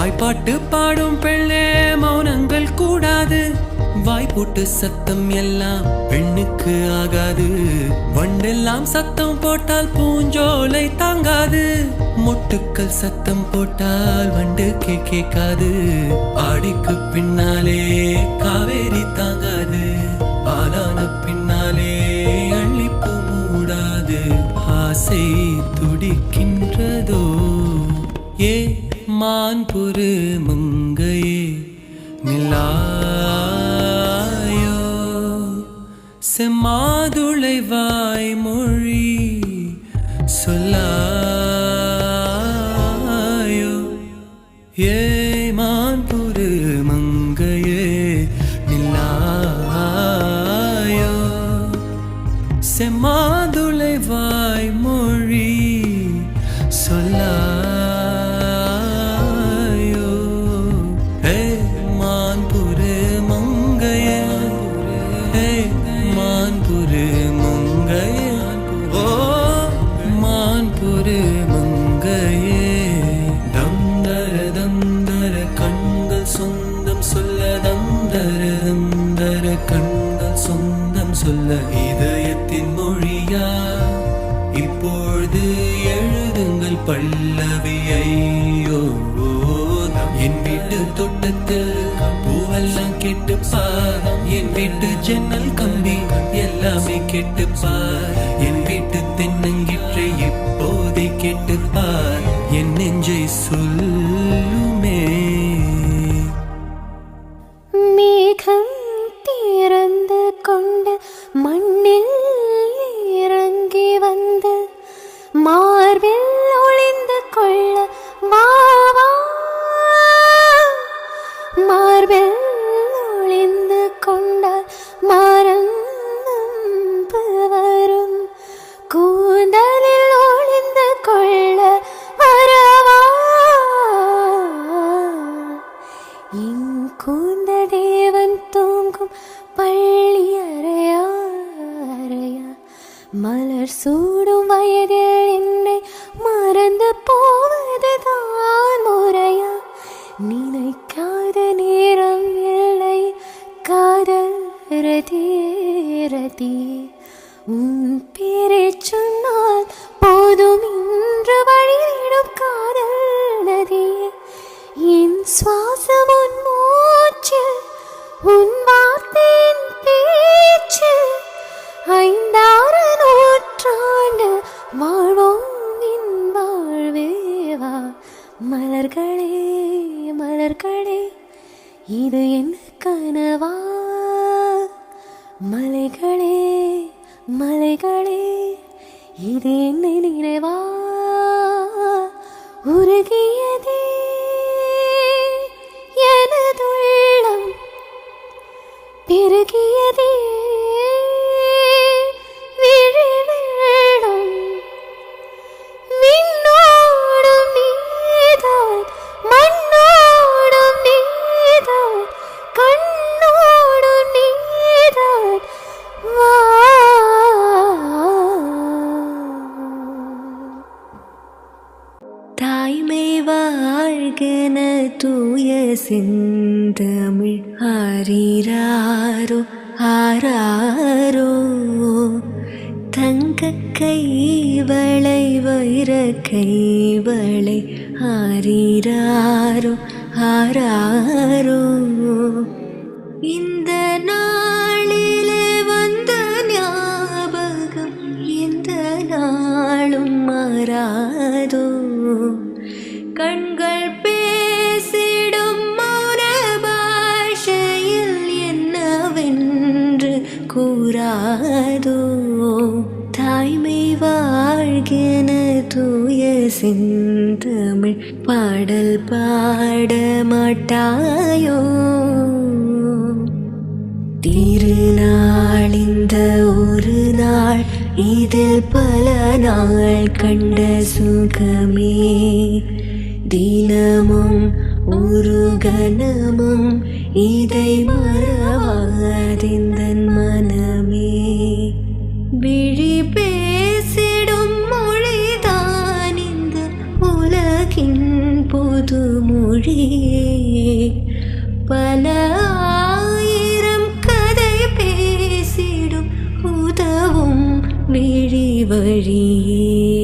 வாய்ப்பாட்டு பாடும் பெண்ணே மௌனங்கள் கூடாது, வாய் போட்டு சத்தம் எல்லாம் பெண்ணுக்கு ஆகாது. வண்டெல்லாம் சத்தம் போட்டால் பூஞ்சோலை தாங்காது, மொட்டுக்கள் சத்தம் போட்டால் வண்டுக்கு கேட்காது. ஆடிக்கு பின்னாலே காவேரி தாங்காது, ஆளான பின்னாலே அள்ளிப்பு மூடாது. ஆசை துடிக்கின்றதோ ஏ மான்புரு மங்கையே நிலாயோ, செம்மாதுளை வாய்மொழி சொல்லாயோ. ஏ மான்புரு மங்கையே நிலாயோ, செம்மாதுளை வாய்மொழி சொல்லாயோ. கண்கள் சொந்தம் சொல்ல இதயத்தின் மொழியா, இப்பொழுது எழுதுங்கள் பல்லவியையோ. என் வீட்டு தோட்டத்தில் பூவெல்லாம் கேட்டுப்பார், என் வீட்டு ஜன்னல் கம்பி எல்லாமே கேட்டுப்பார். என் வீட்டு தென்னங்கிற்றை இப்போதை கேட்டுப்பார், என் நெஞ்சை சொல்லுமே. மேகம் திறந்து கொண்டு மண்ணில் இறங்கி வந்து மார்பில் ஒளிந்து கொள்ள வாவா, மார்பில் ஒளிந்து கொண்டால் மறந்து வரும், கூந்தலில் ஒளிந்து கொள்ள வரவா. என் கூந்த தேவன் தூங்கும் பள்ளி அறையா அறையா, மலர் சூடும் வயதில் என்னை மறந்து போவதுதான் முறையா. நினைக்காத நேரம் இல்லை காதல் ரதி ரதி, உன் பேரை சொன்னால் போதும் இன்று வழிவிடும் காதல் நதியே. என் சுவாசம் உன் மூச்சு, உன் வார்த்தையின் பேச்சு, 5-6 நூற்றாண்டு வாழ்வோம் என் வாழ்வேவா. மலர்களே மலர்களே இது என்ன கனவா, மலைகளே மலைகளே இது என்ன நினைவா. உருகியதே எனதுள்ளம், பெருகியதே விழி வெள்ளம். விண்ணோடும் நீதான் மண்ணோடும் நீதான் கண்ணோடும் நீதான் வா. தாய்மை வாழ்கென தூய செந்தமிழ் ஆரீராரோ ஆராரோ, தங்க கைவளை வைர கைவளை ஆரீராரோ ஆராரோ. இந்த நாளிலே வந்த ஞாபகம் எந்த நாளும் மாறாதோ, கண்கள் பேசிடும் மௌன பாஷையில் என்னவென்று கூறாதோ. தாய்மை வாழ்கென தூய செந்தமிழ் பாடல் பாட மாட்டாயோ. திருநாள் இந்த ஒரு நாள், இதில் பல நாள் கண்ட சுகமே. தினமும் ஒரு கணமும் இதை மறவாதிந்தன் மனமே. விழி பேசிடும் மொழிதான் இந்த உலகின் பொது மொழி. மொழியே பல ஆயிரம் கதை பேசிடும் உதவும் விழி வழியே